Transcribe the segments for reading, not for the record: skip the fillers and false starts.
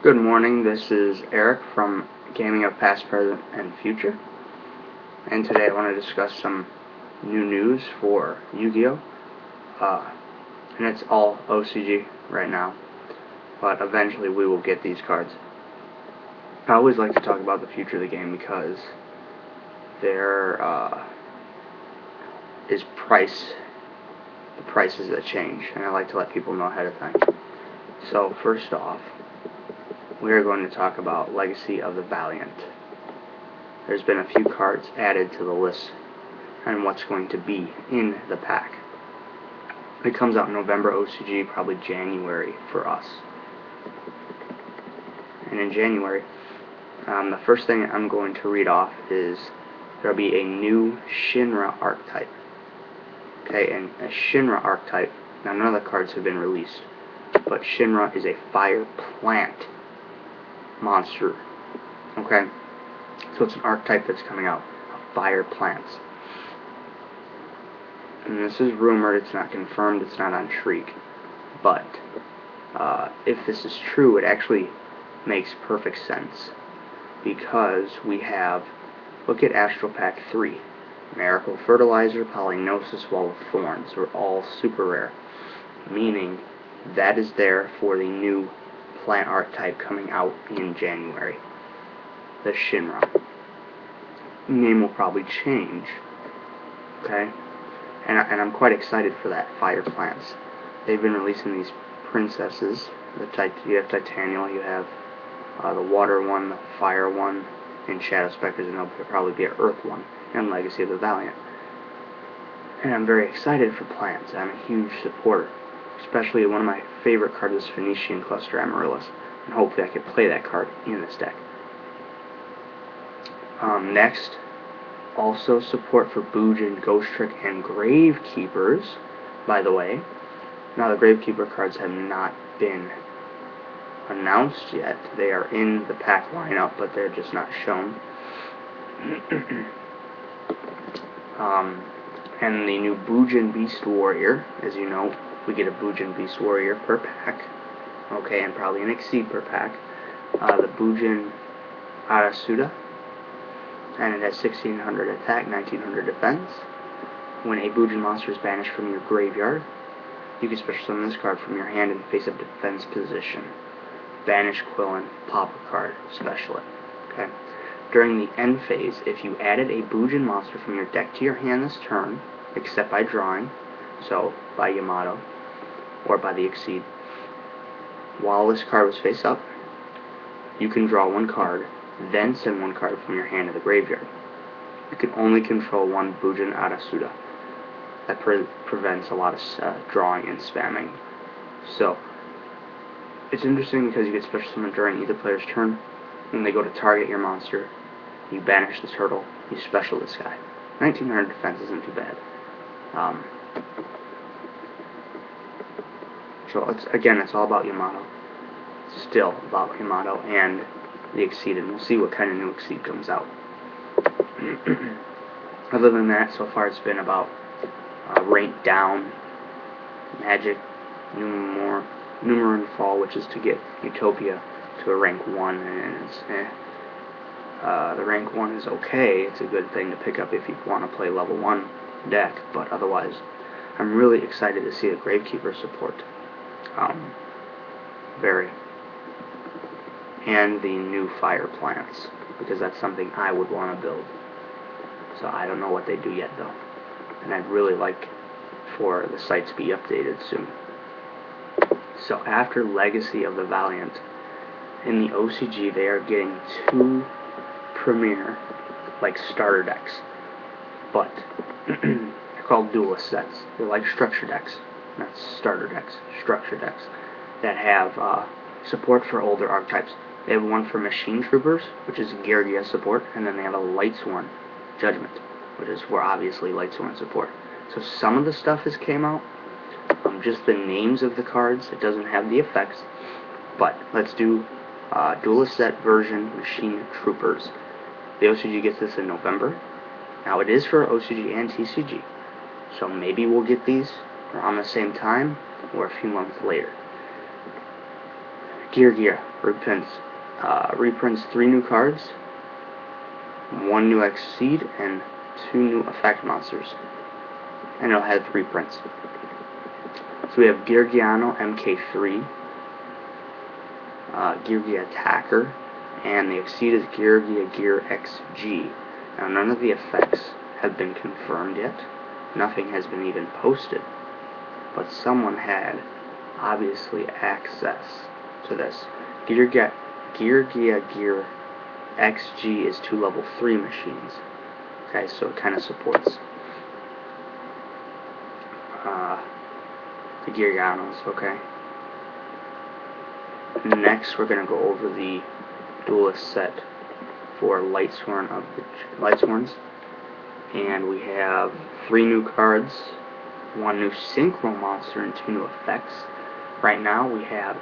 Good morning, this is Eric from Gaming of Past, Present, and Future, and today I want to discuss some new news for Yu-Gi-Oh! And it's all OCG right now, but eventually we will get these cards. I always like to talk about the future of the game because there is the prices that change, and I like to let people know ahead of time. So first off, we are going to talk about Legacy of the Valiant. There's been a few cards added to the list and what's going to be in the pack. It comes out in November OCG, probably January for us. And in January, the first thing I'm going to read off is there'll be a new Shinra archetype. Okay, and a Shinra archetype, now none of the cards have been released, but Shinra is a fire plant monster. Okay, so it's an archetype that's coming out of fire plants. And this is rumored, it's not confirmed, it's not on Shriek. But if this is true, it actually makes perfect sense. Because we have, look at Astral Pack 3. Miracle Fertilizer, Polygnosis, Wall of Thorns are all super rare. Meaning that is there for the new plant archetype coming out in January. The Shinra. Name will probably change. Okay? And I'm quite excited for that, fire plants. They've been releasing these princesses. You have Titanial, you have the water one, the fire one, and Shadow Spectres, and there'll probably be an earth one, and Legacy of the Valiant. And I'm very excited for plants. I'm a huge supporter. Especially one of my favorite cards is Phoenician Cluster Amaryllis, and hopefully I can play that card in this deck. Next, also support for Bujin, Ghost Trick, and Gravekeepers, by the way. Now the Gravekeeper cards have not been announced yet. They are in the pack lineup, but they're just not shown. And the new Bujin Beast Warrior, as you know, we get a Bujin Beast Warrior per pack. Okay, and probably an Exceed per pack. The Bujin Arasuda, and it has 1600 attack, 1900 defense. When a Bujin monster is banished from your graveyard, you can special summon this card from your hand in face-up defense position. Banish Quillen, pop a card, special it. Okay. During the end phase, if you added a Bujin monster from your deck to your hand this turn, except by drawing, so by Yamato, or by the Exceed, while this card was face up, you can draw one card, then send one card from your hand to the graveyard. You can only control one Bujin Arasuda. That prevents a lot of drawing and spamming. So, it's interesting because you get special summon during either player's turn. When they go to target your monster, you banish the turtle, you special this guy. 1900 defense isn't too bad. So it's all about Yamato. Still about Yamato and the Exceed, and we'll see what kind of new Exceed comes out. Other than that, so far it's been about rank down, Magic, Numeron Fall, which is to get Utopia to a rank 1, and it's the rank 1 is okay. It's a good thing to pick up if you want to play level 1 deck, but otherwise I'm really excited to see the Gravekeeper support. And the new fire plants, because that's something I would want to build. So I don't know what they do yet though, and I'd really like for the site to be updated soon. So after Legacy of the Valiant, in the OCG they are getting 2 premier like starter decks, but they're called duelist sets. They're like structure decks, not starter decks, structure decks that have support for older archetypes. They have one for Machine Troopers, which is Gargia support, and then they have a Lightsworn Judgment, which is for obviously Lightsworn support. So some of the stuff has came out, just the names of the cards. It doesn't have the effects, but let's do duelist set version Machine Troopers. The OCG gets this in November. Now it is for OCG and TCG, so maybe we'll get these around the same time or a few months later. Yugioh reprints 3 new cards, 1 new Exceed, and 2 new effect monsters. And it'll have reprints. So we have Yugioh MK3, Yugioh Attacker, and the Exceed is Yugioh XG. Now none of the effects have been confirmed yet. Nothing has been even posted. But someone had obviously access to this. Yugioh XG is 2 level 3 machines. Okay, so it kind of supports the Yugiohs, okay? Next, we're going to go over the duelist set for Lightsworn of the Lightsworns. And we have 3 new cards, 1 new Synchro monster, and 2 new effects. Right now, we have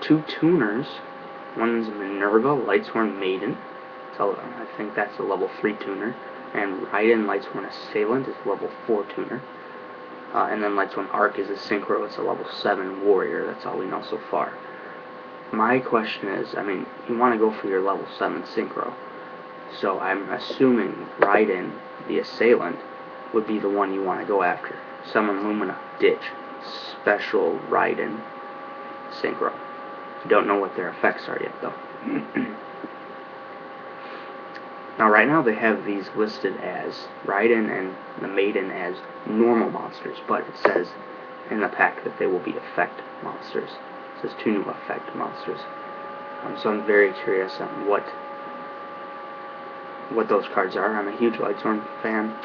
2 tuners. One's Minerva, Lightsworn Maiden. So I think that's a level 3 tuner. And Raiden, Lightsworn Assailant, is a level 4 tuner. And then Lightsworn Arc is a Synchro. It's a level 7 warrior. That's all we know so far. My question is, I mean, you want to go for your level 7 Synchro. So I'm assuming Raiden, the Assailant, would be the one you want to go after. Summon Lumina, Ditch, Special Raiden, Synchro. Don't know what their effects are yet, though. Now, right now they have these listed as Raiden and the Maiden as normal monsters, but it says in the pack that they will be effect monsters. It says 2 new effect monsters. So I'm very curious on what those cards are. I'm a huge Lightsworn fan.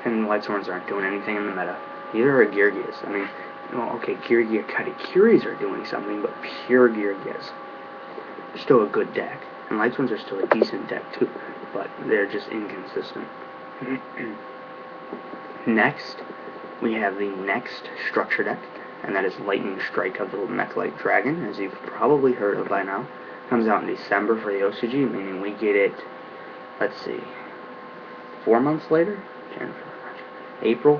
And Lightsworns aren't doing anything in the meta. Neither are Yugiohs. I mean, okay, Yugioh Katakuris are doing something, but pure Yugiohs are still a good deck. And Lightsworns are still a decent deck, too, but they're just inconsistent. Next, we have the next structure deck, and that is Lightning Strike of the Mech-Light Dragon, as you've probably heard of by now. Comes out in December for the OCG, meaning we get it, let's see, 4 months later?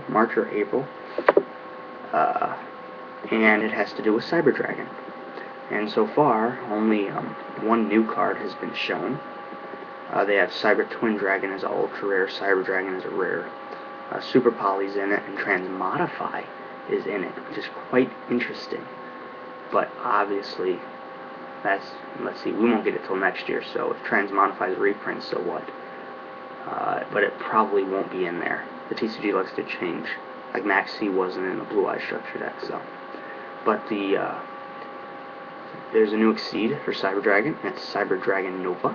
March or April. And it has to do with Cyber Dragon. And so far, only 1 new card has been shown. They have Cyber Twin Dragon as an ultra rare, Cyber Dragon as a rare. Super Poly's in it, and Transmodify is in it, which is quite interesting. But obviously, let's see, we won't get it till next year, so if Transmodify is reprint, so what? But it probably won't be in there. The TCG likes to change. Like Max C wasn't in the Blue Eye structure deck, so. But there's a new Exceed for Cyber Dragon, and it's Cyber Dragon Nova.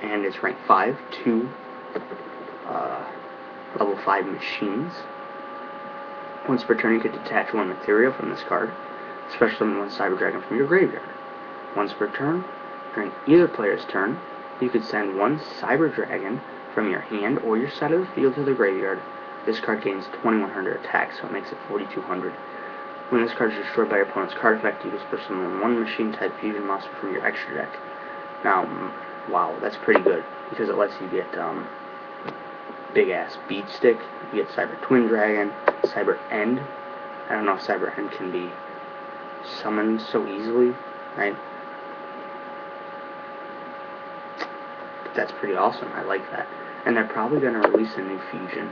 And it's rank 5, 2 level 5 machines. Once per turn, you can detach 1 material from this card, especially 1 Cyber Dragon from your graveyard. Once per turn, during either player's turn, you could send 1 Cyber Dragon from your hand or your side of the field to the graveyard. This card gains 2100 attack, so it makes it 4200. When this card is destroyed by your opponent's card effect, you can summon 1 machine-type fusion monster from your extra deck. Now, wow, that's pretty good, because it lets you get big-ass Beat Stick, you get Cyber Twin Dragon, Cyber End. I don't know if Cyber End can be summoned so easily, right? But that's pretty awesome, I like that. And they're probably going to release a new fusion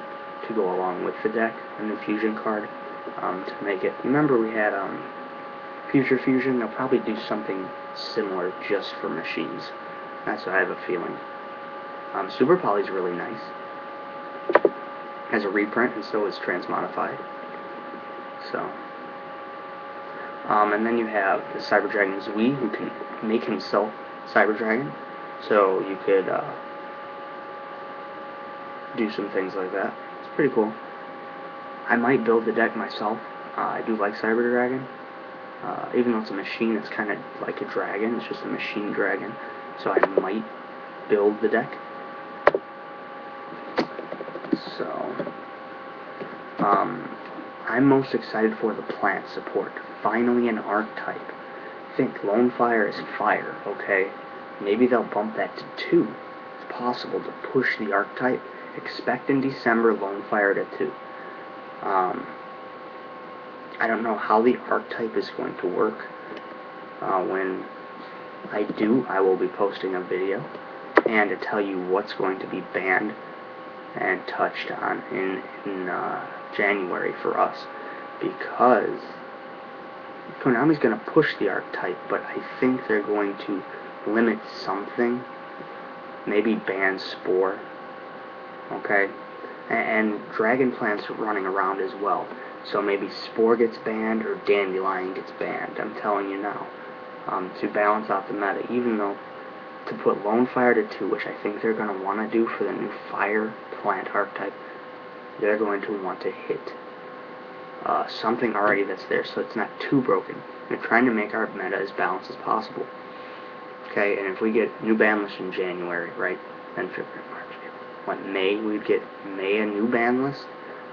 to go along with the deck, a new fusion card, to make it. Remember we had Future Fusion? They'll probably do something similar just for machines. That's what I have a feeling. Super Poly's really nice. Has a reprint, and so is Transmodified. So, and then you have the Cyber Dragon Zui, who can make himself Cyber Dragon. So you could do some things like that. It's pretty cool. I might build the deck myself. I do like Cyber Dragon. Even though it's a machine, it's kind of like a dragon. It's just a machine dragon. So I might build the deck. So, I'm most excited for the plant support. Finally an archetype. Think, Lone Fire is fire, okay? Maybe they'll bump that to 2. It's possible to push the archetype. Expect in December Lone Fire to 2. I don't know how the archetype is going to work. When I do, I will be posting a video and to tell you what's going to be banned and touched on in January for us, because Konami's going to push the archetype, but I think they're going to limit something, maybe ban Spore, okay? And Dragon Plants are running around as well, so maybe Spore gets banned or Dandelion gets banned, I'm telling you now, to balance out the meta, even though to put Lone Fire to 2, which I think they're going to want to do for the new Fire Plant archetype, they're going to want to hit something already that's there, so it's not too broken. They're trying to make our meta as balanced as possible. Okay, and if we get new ban list in January, right, then February, March, April, what, May, we'd get May a new ban list,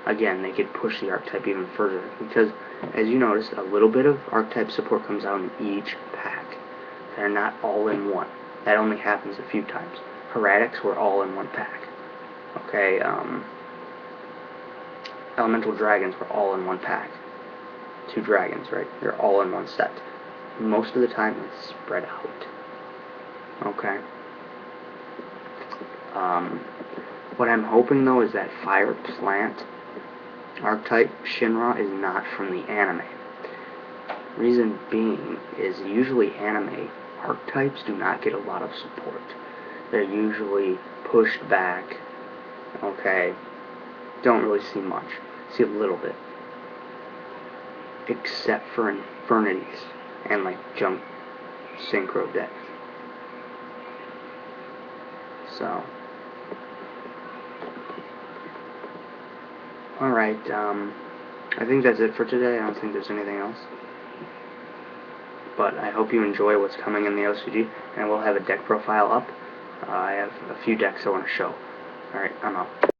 again, they could push the archetype even further, because, as you noticed, a little bit of archetype support comes out in each pack. They're not all in one. That only happens a few times. Heretics were all in one pack. Okay, Elemental Dragons were all in one pack. 2 dragons, right? They're all in one set. Most of the time, it's spread out. Okay. What I'm hoping, though, is that Fire Plant archetype Shinra is not from the anime. Reason being is usually anime archetypes do not get a lot of support. They're usually pushed back. Okay. Don't really see much. See a little bit. Except for Infernities and like Jump Synchro decks. So, alright, I think that's it for today. I don't think there's anything else. But I hope you enjoy what's coming in the OCG, and we'll have a deck profile up. I have a few decks I want to show. Alright, I'm out.